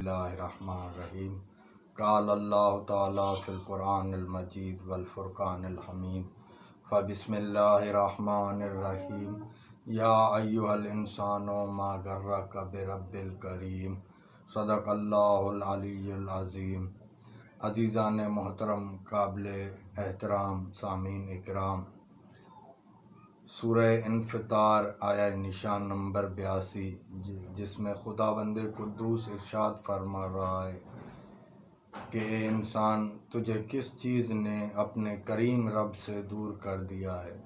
اللہ الرحمن الرحیم قال اللہ تعالی فی القرآن المجید والفرقان الحمید فبسم اللہ الرحمن الرحیم یا ایہا الانسان ما غرک برب الکریم صدق اللہ العلی العظیم۔ عزیزان محترم، قابل احترام سامعین اکرام، سورہ انفطار آیہ نشان نمبر 82 جس میں خداوند قدوس ارشاد فرما رہا ہے کہ اے انسان، تجھے کس چیز نے اپنے کریم رب سے دور کر دیا ہے۔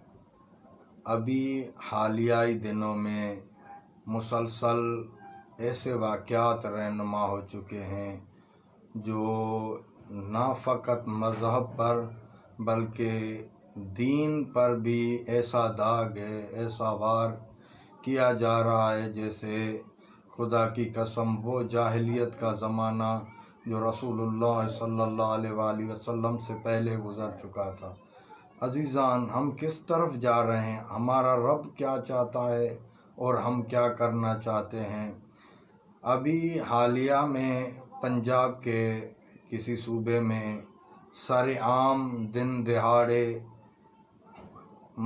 ابھی حالیائی دنوں میں مسلسل ایسے واقعات رہنما ہو چکے ہیں جو نہ فقط مذہب پر بلکہ دین پر بھی ایسا داغ ہے، ایسا وار کیا جا رہا ہے جیسے خدا کی قسم وہ جاہلیت کا زمانہ جو رسول اللہ صلی اللہ علیہ وآلہ وسلم سے پہلے گزر چکا تھا۔ عزیزان، ہم کس طرف جا رہے ہیں؟ ہمارا رب کیا چاہتا ہے اور ہم کیا کرنا چاہتے ہیں؟ ابھی حالیہ میں پنجاب کے کسی صوبے میں سرعام دن دہاڑے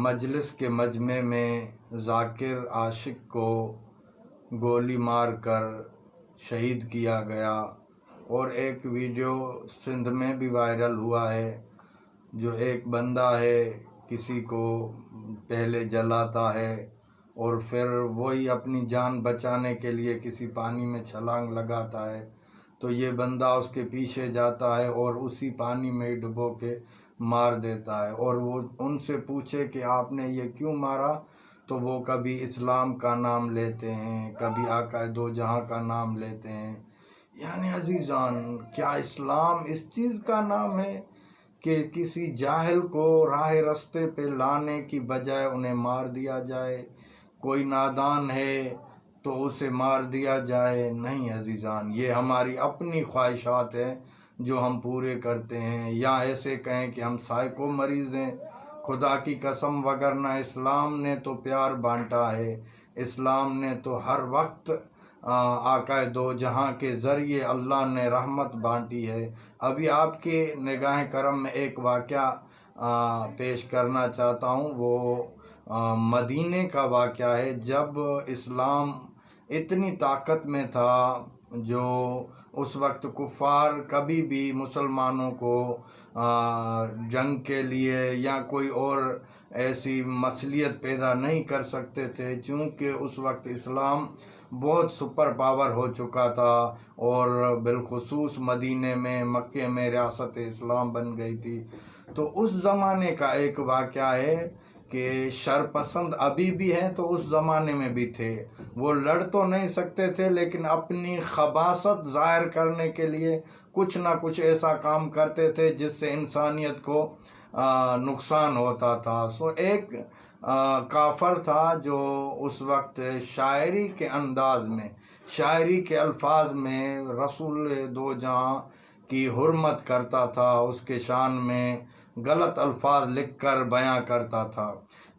مجلس کے مجمع میں ذاکر عاشق کو گولی مار کر شہید کیا گیا، اور ایک ویڈیو سندھ میں بھی وائرل ہوا ہے جو ایک بندہ ہے کسی کو پہلے جلاتا ہے اور پھر وہی اپنی جان بچانے کے لیے کسی پانی میں چھلانگ لگاتا ہے، تو یہ بندہ اس کے پیچھے جاتا ہے اور اسی پانی میں ڈبو کے مار دیتا ہے، اور وہ ان سے پوچھے کہ آپ نے یہ کیوں مارا، تو وہ کبھی اسلام کا نام لیتے ہیں، کبھی آقا دو جہاں کا نام لیتے ہیں۔ یعنی عزیزان، کیا اسلام اس چیز کا نام ہے کہ کسی جاہل کو راہ رستے پہ لانے کی بجائے انہیں مار دیا جائے؟ کوئی نادان ہے تو اسے مار دیا جائے؟ نہیں عزیزان، یہ ہماری اپنی خواہشات ہیں جو ہم پورے کرتے ہیں، یا ایسے کہیں کہ ہم سائیکو مریض ہیں۔ خدا کی قسم، وگرنہ اسلام نے تو پیار بانٹا ہے، اسلام نے تو ہر وقت آقا دو جہاں کے ذریعے اللہ نے رحمت بانٹی ہے۔ ابھی آپ کے نگاہ کرم میں ایک واقعہ پیش کرنا چاہتا ہوں، وہ مدینے کا واقعہ ہے جب اسلام اتنی طاقت میں تھا جو اس وقت کفار کبھی بھی مسلمانوں کو جنگ کے لیے یا کوئی اور ایسی مصلیت پیدا نہیں کر سکتے تھے، چونکہ اس وقت اسلام بہت سپر پاور ہو چکا تھا، اور بالخصوص مدینے میں، مکے میں ریاست اسلام بن گئی تھی۔ تو اس زمانے کا ایک واقعہ ہے کہ شرپسند ابھی بھی ہیں تو اس زمانے میں بھی تھے۔ وہ لڑ تو نہیں سکتے تھے لیکن اپنی خباثت ظاہر کرنے کے لیے کچھ نہ کچھ ایسا کام کرتے تھے جس سے انسانیت کو نقصان ہوتا تھا۔ ایک کافر تھا جو اس وقت شاعری کے انداز میں، شاعری کے الفاظ میں رسول دو جہاں کی حرمت کرتا تھا، اس کے شان میں غلط الفاظ لکھ کر بیان کرتا تھا۔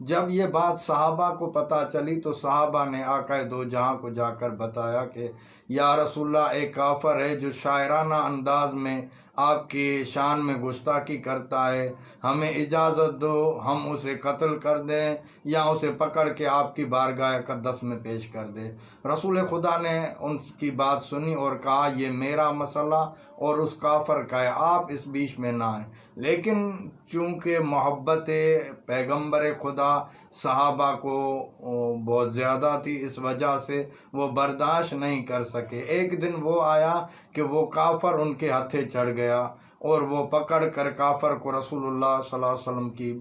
جب یہ بات صحابہ کو پتہ چلی تو صحابہ نے آقا دو جہاں کو جا کر بتایا کہ یا رسول اللہ، ایک کافر ہے جو شاعرانہ انداز میں آپ کی شان میں گستاخی کرتا ہے، ہمیں اجازت دو ہم اسے قتل کر دیں یا اسے پکڑ کے آپ کی بارگاہ اقدس میں پیش کر دیں۔ رسول خدا نے ان کی بات سنی اور کہا یہ میرا مسئلہ اور اس کافر کا ہے، آپ اس بیچ میں نہ آئیں۔ لیکن چونکہ محبت پیغمبر خدا صحابہ کو بہت زیادہ تھی، اس وجہ سے وہ برداشت نہیں کر سکے۔ ایک دن وہ آیا کہ وہ کافر ان کے ہتھے چڑھ گیا، اور وہ پکڑ کر کافر کو رسول اللہ صلی اللہ علیہ وسلم کی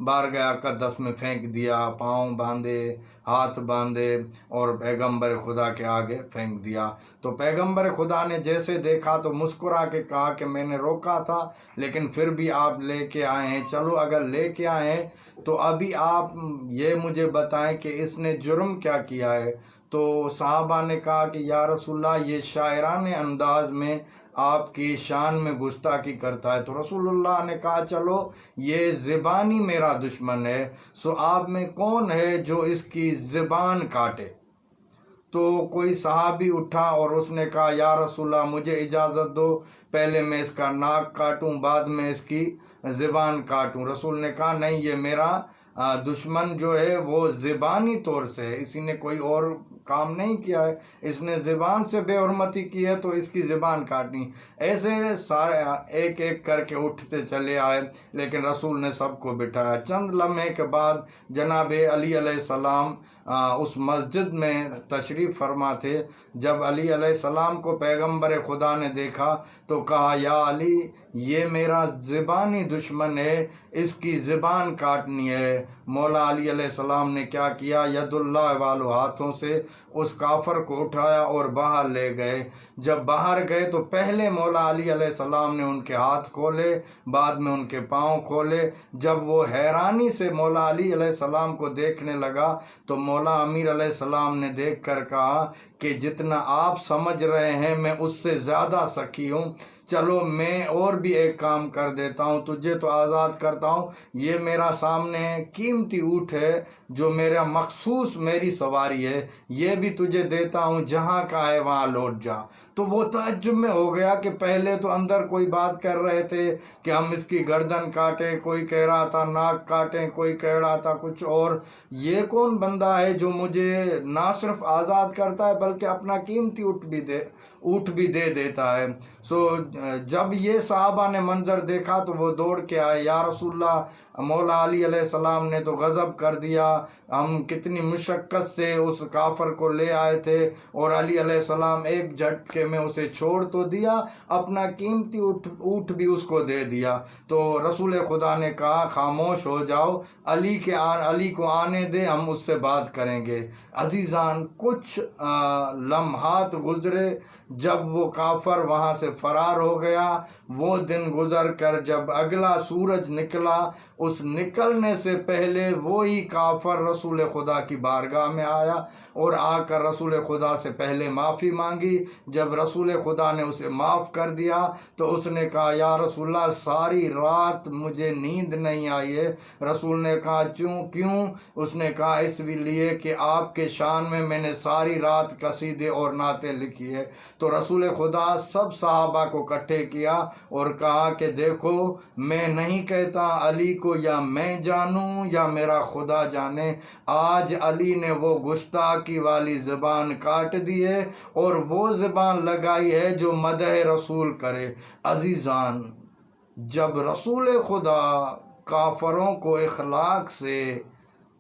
بارگاہ اقدس میں پھینک دیا، پاؤں باندھے، ہاتھ باندھے اور پیغمبر خدا کے آگے پھینک دیا۔ تو پیغمبر خدا نے جیسے دیکھا تو مسکرا کے کہا کہ میں نے روکا تھا لیکن پھر بھی آپ لے کے آئے ہیں، چلو اگر لے کے آئے ہیں تو ابھی آپ یہ مجھے بتائیں کہ اس نے جرم کیا کیا ہے۔ تو صحابہ نے کہا کہ یا رسول اللہ، یہ شاعرانے انداز میں آپ کی شان میں گستاخی کرتا ہے۔ تو رسول اللہ نے کہا چلو یہ زبانی میرا دشمن ہے، سو آپ میں کون ہے جو اس کی زبان کاٹے؟ تو کوئی صحابی اٹھا اور اس نے کہا یا رسول اللہ مجھے اجازت دو، پہلے میں اس کا ناک کاٹوں بعد میں اس کی زبان کاٹوں۔ رسول نے کہا نہیں، یہ میرا دشمن جو ہے وہ زبانی طور سے ہے، اسی نے کوئی اور کام نہیں کیا ہے، اس نے زبان سے بے حرمتی کی ہے تو اس کی زبان کاٹنی۔ ایسے سارے ایک ایک کر کے اٹھتے چلے آئے، لیکن رسول نے سب کو بٹھایا۔ چند لمحے کے بعد جناب علی علیہ السلام اس مسجد میں تشریف فرما تھے۔ جب علی علیہ السلام کو پیغمبر خدا نے دیکھا تو کہا یا علی، یہ میرا زبانی دشمن ہے، اس کی زبان کاٹنی ہے۔ مولا علی علیہ السلام نے کیا کیا، ید اللہ والو ہاتھوں سے اس کافر کو اٹھایا اور باہر لے گئے۔ جب باہر گئے تو پہلے مولا علی علیہ السلام نے ان کے ہاتھ کھولے، بعد میں ان کے پاؤں کھولے۔ جب وہ حیرانی سے مولا علی علیہ السلام کو دیکھنے لگا تو مولا امیر علیہ السلام نے دیکھ کر کہا کہ جتنا آپ سمجھ رہے ہیں میں اس سے زیادہ سخی ہوں، چلو میں اور بھی ایک کام کر دیتا ہوں، تجھے تو آزاد کرتا ہوں، یہ میرا سامنے قیمتی اونٹ ہے جو میرا مخصوص میری سواری ہے، یہ بھی تجھے دیتا ہوں، جہاں کا ہے وہاں لوٹ جا۔ تو وہ تعجب میں ہو گیا کہ پہلے تو اندر کوئی بات کر رہے تھے کہ ہم اس کی گردن کاٹیں، کوئی کہہ رہا تھا ناک کاٹیں، کوئی کہہ رہا تھا کچھ اور، یہ کون بندہ ہے جو مجھے نہ صرف آزاد کرتا ہے بلکہ اپنا قیمتی اونٹ بھی دے دیتا ہے۔ جب یہ صحابہ نے منظر دیکھا تو وہ دوڑ کے آئے، یا رسول اللہ، مولا علی علیہ السلام نے تو غضب کر دیا، ہم کتنی مشقت سے اس کافر کو لے آئے تھے اور علی علیہ السلام ایک جھٹکے میں اسے چھوڑ تو دیا، اپنا قیمتی اونٹ بھی اس کو دے دیا۔ تو رسول خدا نے کہا خاموش ہو جاؤ، علی کو آنے دے، ہم اس سے بات کریں گے۔ عزیزان، کچھ لمحات گزرے، جب وہ کافر وہاں سے فرار ہو گیا، وہ دن گزر کر جب اگلا سورج نکلا، اس نکلنے سے پہلے وہی کافر رسول خدا کی بارگاہ میں آیا اور آ کر رسول خدا سے پہلے معافی مانگی۔ جب رسول خدا نے اسے معاف کر دیا تو اس نے کہا یا رسول اللہ، ساری رات مجھے نیند نہیں آئی ہے۔ رسول نے کہا کیوں؟ اس نے کہا اس لیے کہ آپ کے شان میں نے ساری رات قصیدے اور نعتیں لکھی ہے۔ تو رسول خدا سب صحابہ کو اکٹھے کیا اور کہا کہ دیکھو، میں نہیں کہتا علی کو یا میں جانوں یا میرا خدا جانے، آج علی نے وہ گستاخی والی زبان کاٹ دی ہے اور وہ زبان لگائی ہے جو مدح رسول کرے۔ عزیزان، جب رسول خدا کافروں کو اخلاق سے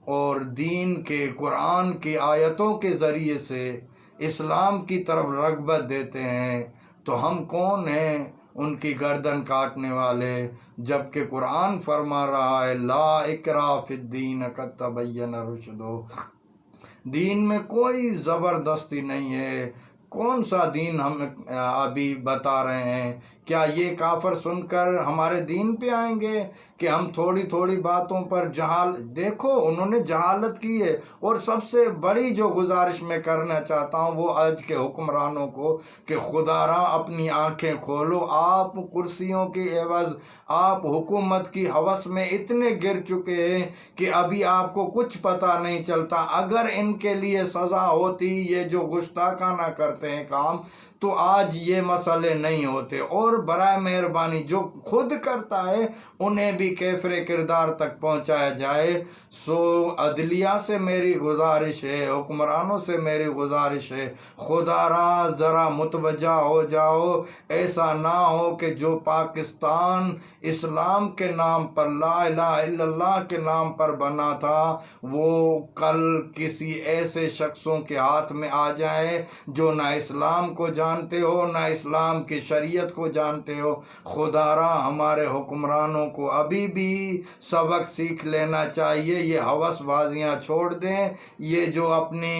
اور دین کے قرآن کی آیتوں کے ذریعے سے اسلام کی طرف رغبت دیتے ہیں تو ہم کون ہیں ان کی گردن کاٹنے والے، جبکہ قرآن فرما رہا ہے لا اکراہ فی الدین قد تبین الرشد، دین میں کوئی زبردستی نہیں ہے۔ کون سا دین ہم ابھی بتا رہے ہیں؟ کیا یہ کافر سن کر ہمارے دین پہ آئیں گے کہ ہم تھوڑی تھوڑی باتوں پر دیکھو انہوں نے جہالت کی ہے۔ اور سب سے بڑی جو گزارش میں کرنا چاہتا ہوں وہ آج کے حکمرانوں کو کہ خدا را اپنی آنکھیں کھولو، آپ کرسیوں کے عوض آپ حکومت کی ہوس میں اتنے گر چکے ہیں کہ ابھی آپ کو کچھ پتہ نہیں چلتا۔ اگر ان کے لیے سزا ہوتی، یہ جو گستاخانہ کرتے ہیں کام، تو آج یہ مسئلے نہیں ہوتے۔ اور برائے مہربانی جو خود کرتا ہے انہیں بھی کیفر کردار تک پہنچایا جائے۔ عدلیہ سے میری گزارش ہے، حکمرانوں سے میری گزارش ہے، خدا را ذرا متوجہ ہو جاؤ، ایسا نہ ہو کہ جو پاکستان اسلام کے نام پر، لا الہ الا اللہ کے نام پر بنا تھا، وہ کل کسی ایسے شخصوں کے ہاتھ میں آ جائے جو نہ اسلام کو جانتے ہو نہ اسلام کی شریعت کو جانتے ہو۔ خدا را ہمارے حکمرانوں کو ابھی بھی سبق سیکھ لینا چاہیے، یہ ہوس بازیاں چھوڑ دیں، یہ جو اپنی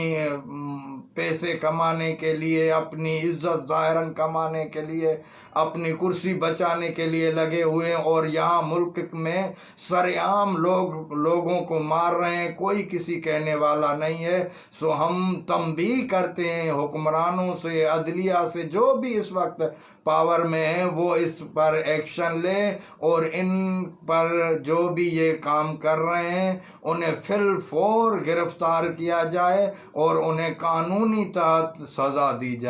پیسے کمانے کے لیے، اپنی عزت ظاہراً کمانے کے لیے، اپنی کرسی بچانے کے لیے لگے ہوئے ہیں اور یہاں ملک میں سرعام لوگوں کو مار رہے ہیں، کوئی کسی کہنے والا نہیں ہے۔ ہم تنبیہ کرتے ہیں حکمرانوں سے، عدلیہ سے، جو بھی اس وقت پاور میں ہیں، وہ اس پر ایکشن لیں اور ان پر جو بھی یہ کام کر رہے ہیں انہیں فی الفور گرفتار کیا جائے اور انہیں قانونی قانونی تحت سزا دی جائے۔